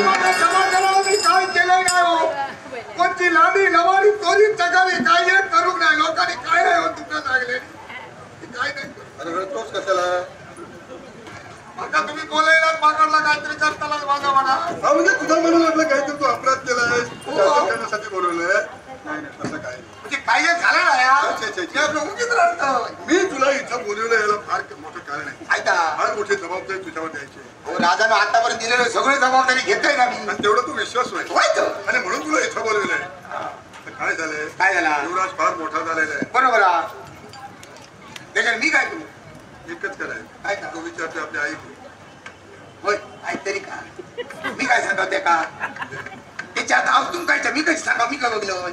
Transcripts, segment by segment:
माझ्या समाजाला काय केलं नाही हो. कोणती लांबी नवारी चोरी चगावी काय करू नाही लोकांनी काय नाही हो दुःख लागले काय नाही. अरे तोच कशाला आता तुम्ही बोलायला माकडला काहीतरी करताना माझा म्हणा म्हणजे तुझा म्हणून म्हटलं काहीतरी तू अपराध केलाय त्यासाठी बोलवलंय. नाही नाही तसं काय म्हणजे काय झालं ना उगीच राहतं. मी तुला इथं बोलवलं याला फार मोठं कारण आहे. ऐका फार मोठी जबाबदारी तुझ्यावर द्यायची. हो राजानं आतापर्यंत दिलेलं सगळी जबाबदारी घेतोय ना मी आणि तेवढा तू विश्वास व्हायचं आणि म्हणून तुला इथं बोलवलंय. काय झालंय काय झाला युवराज फार मोठा झालेला आहे. बरोबर त्याच्यात मी काय करू एकच करायचं काय का तो विचारते आपल्या आई होय काहीतरी का मी काय सांगते का त्याच्यात अजून काय मी कशी सांगा मी का बघलं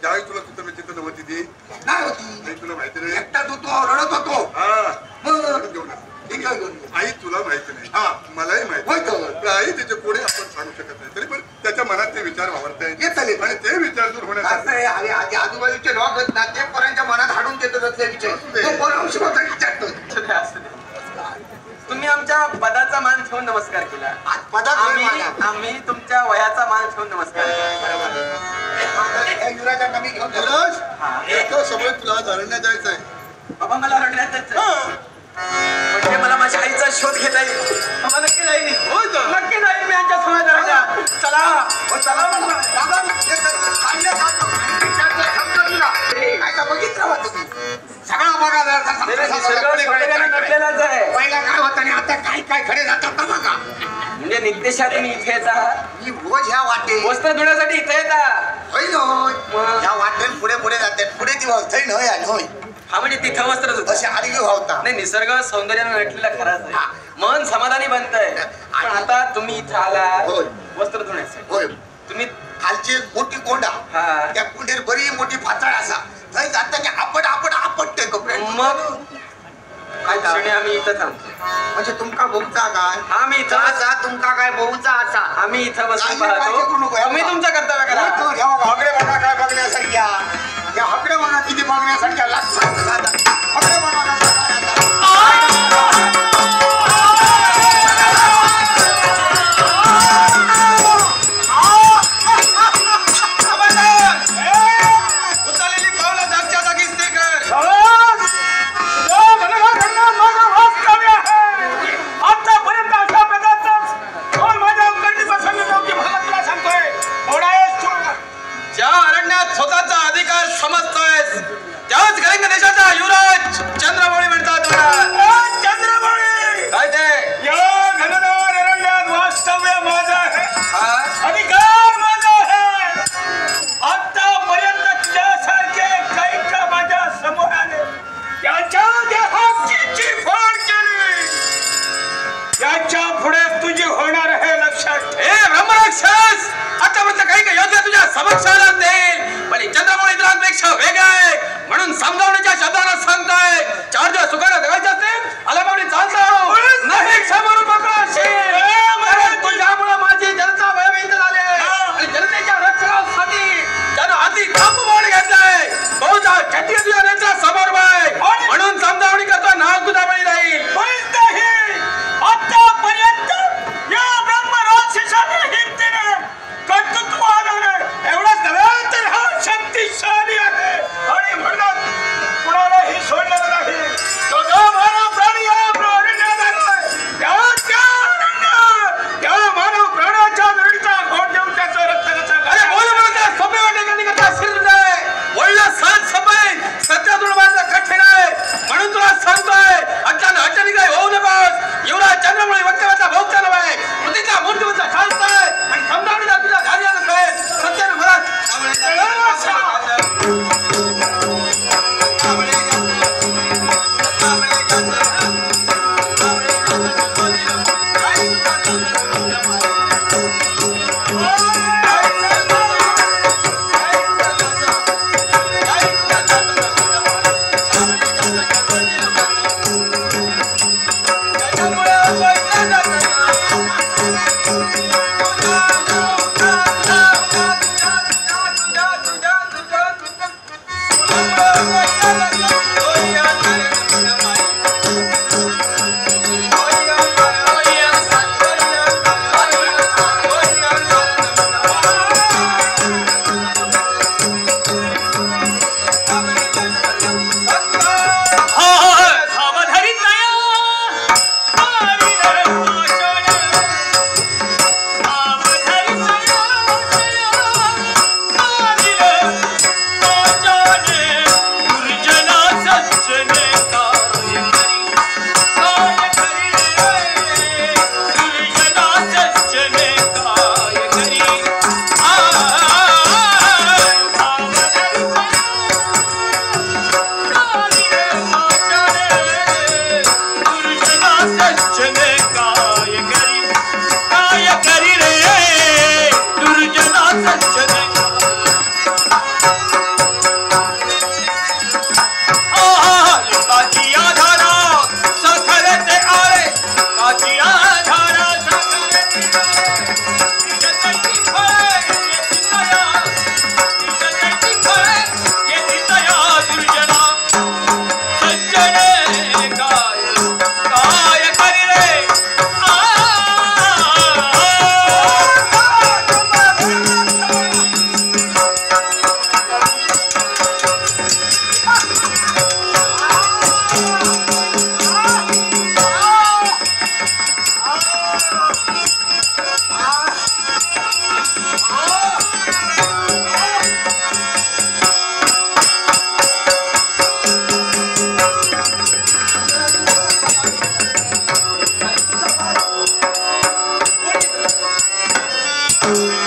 आई तुला तिथं चिंता नव्हती ती नाही होती तुला माहिती नाही एकटाच होतो रडत होतो आई तुला माहिती नाही हा मलाही माहिती आई त्याचे कोणी आपण सांगू शकत नाही तरी पण त्याच्या मनात ते विचार वावरता येत आणि ते विचार दूर होण्यासाठी आजूबाजूचे लोक ते पोरांच्या मनात हाडून देतात ते विचारतो. तुम्ही आमच्या पदाचा मान ठेवून नमस्कार केला. आम्ही तुमच्या वयाचा मान ठेवून नमस्कार केला. समोर तुला अरण्यात जायचंय. बाबा मला रडण्यात जायचं म्हणजे मला माझ्या आईचा शोध घेता येईल. बाबा नक्की जाईल नक्की जाईल मी यांच्या समाजाला. चला चला बघितलं तुम्ही सगळा बघा पहिला काय होत आणि आता काय काय खडे जातात बघा. म्हणजे नित्यशा तुम्ही इथे येता मी रोज ह्या वाटे वस्त्र धुण्यासाठी इथे येता ह्या वाटेल पुढे पुढे जाते पुढे ती वावतय नव्हे हा म्हणजे तिथं वस्त्रच होतं असे आडवी वावता नाही निसर्ग सौंदर्याने नटलेला खराच आहे. मन समाधानी बनतंय. पण आता तुम्ही इथं आला वस्त्र धुण्यासाठी होय तुम्ही खालची मोठी कोंडा त्या कोंडीर बरी मोठी फातळ असा थंय जाताना आपट आपट आपटते कपडे मग काय क्षणी आम्ही इथं थांबतो. म्हणजे तुमका बघता काय आम्ही इथं तुमका काय बघूचा असा आम्ही इथं बसून पाहतो. तुम्ही तुमचं कर्तव्य करा. हकडे बघा काय बघण्यासारख्या या हकडे बघा किती बघण्यासारख्या लागतात हकडे बघा Oh